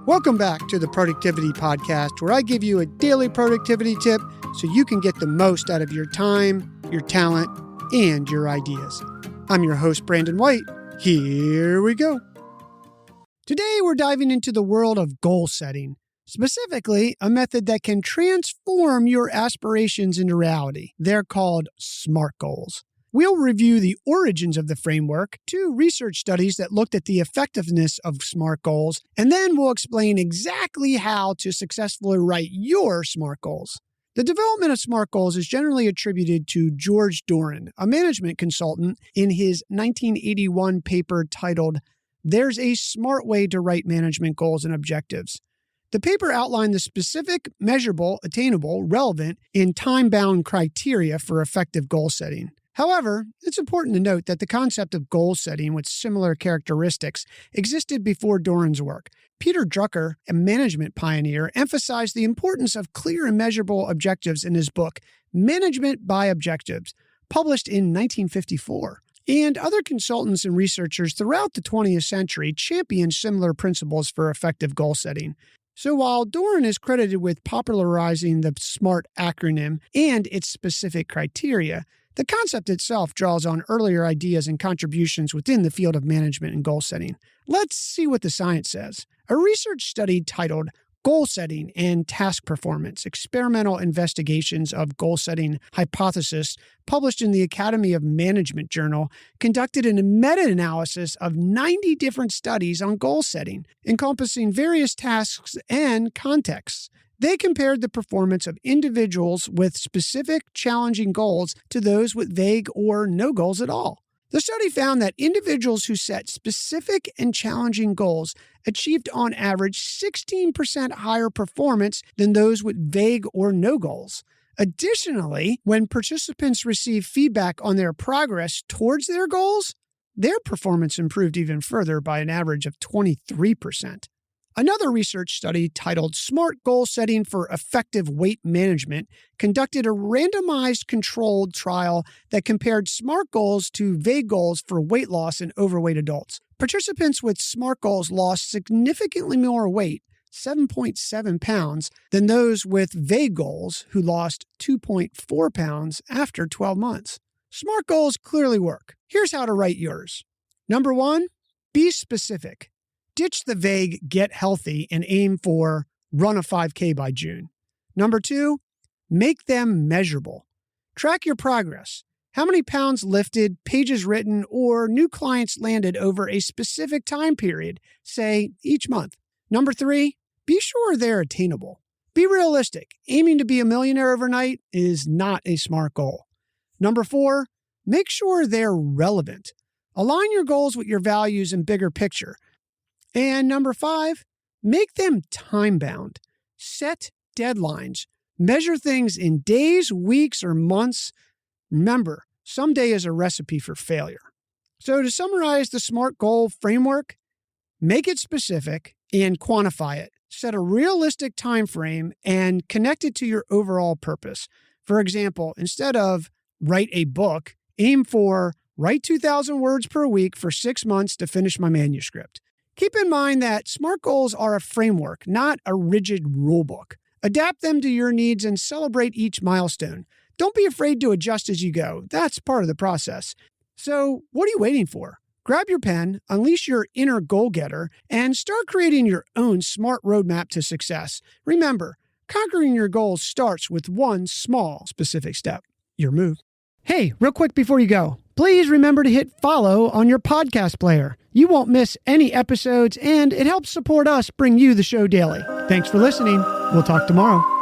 Welcome back to the Productivity Podcast, where I give you a daily productivity tip so you can get the most out of your time, your talent, and your ideas. I'm your host, Brandon White. Here we go. Today, we're diving into the world of goal setting, specifically a method that can transform your aspirations into reality. They're called SMART goals. We'll review the origins of the framework, 2 research studies that looked at the effectiveness of SMART goals, and then we'll explain exactly how to successfully write your SMART goals. The development of SMART goals is generally attributed to George Doran, a management consultant, in his 1981 paper titled, "There's a Smart Way to Write Management Goals and Objectives." The paper outlined the specific, measurable, attainable, relevant, and time-bound criteria for effective goal setting. However, it's important to note that the concept of goal setting with similar characteristics existed before Doran's work. Peter Drucker, a management pioneer, emphasized the importance of clear and measurable objectives in his book, Management by Objectives, published in 1954. And other consultants and researchers throughout the 20th century championed similar principles for effective goal setting. So while Doran is credited with popularizing the SMART acronym and its specific criteria, the concept itself draws on earlier ideas and contributions within the field of management and goal setting. Let's see what the science says. A research study titled Goal Setting and Task Performance, Experimental Investigations of Goal Setting Hypothesis, published in the Academy of Management Journal, conducted a meta-analysis of 90 different studies on goal setting, encompassing various tasks and contexts. They compared the performance of individuals with specific, challenging goals to those with vague or no goals at all. The study found that individuals who set specific and challenging goals achieved on average 16% higher performance than those with vague or no goals. Additionally, when participants received feedback on their progress towards their goals, their performance improved even further by an average of 23%. Another research study titled Smart Goal Setting for Effective Weight Management conducted a randomized controlled trial that compared SMART goals to vague goals for weight loss in overweight adults. Participants with SMART goals lost significantly more weight, 7.7 pounds, than those with vague goals who lost 2.4 pounds after 12 months. SMART goals clearly work. Here's how to write yours. Number 1, be specific. Ditch the vague get healthy and aim for run a 5K by June. Number 2, make them measurable. Track your progress. How many pounds lifted, pages written, or new clients landed over a specific time period, say each month. Number 3, be sure they're attainable. Be realistic. Aiming to be a millionaire overnight is not a SMART goal. Number 4, make sure they're relevant. Align your goals with your values and bigger picture. And number 5, make them time-bound. Set deadlines. Measure things in days, weeks, or months. Remember, someday is a recipe for failure. So to summarize the SMART goal framework, make it specific and quantify it. Set a realistic time frame and connect it to your overall purpose. For example, instead of write a book, aim for write 2,000 words per week for 6 months to finish my manuscript. Keep in mind that SMART goals are a framework, not a rigid rulebook. Adapt them to your needs and celebrate each milestone. Don't be afraid to adjust as you go. That's part of the process. So, what are you waiting for? Grab your pen, unleash your inner goal-getter, and start creating your own SMART roadmap to success. Remember, conquering your goals starts with one small, specific step. Your move. Hey, real quick before you go, please remember to hit follow on your podcast player. You won't miss any episodes, and it helps support us bring you the show daily. Thanks for listening. We'll talk tomorrow.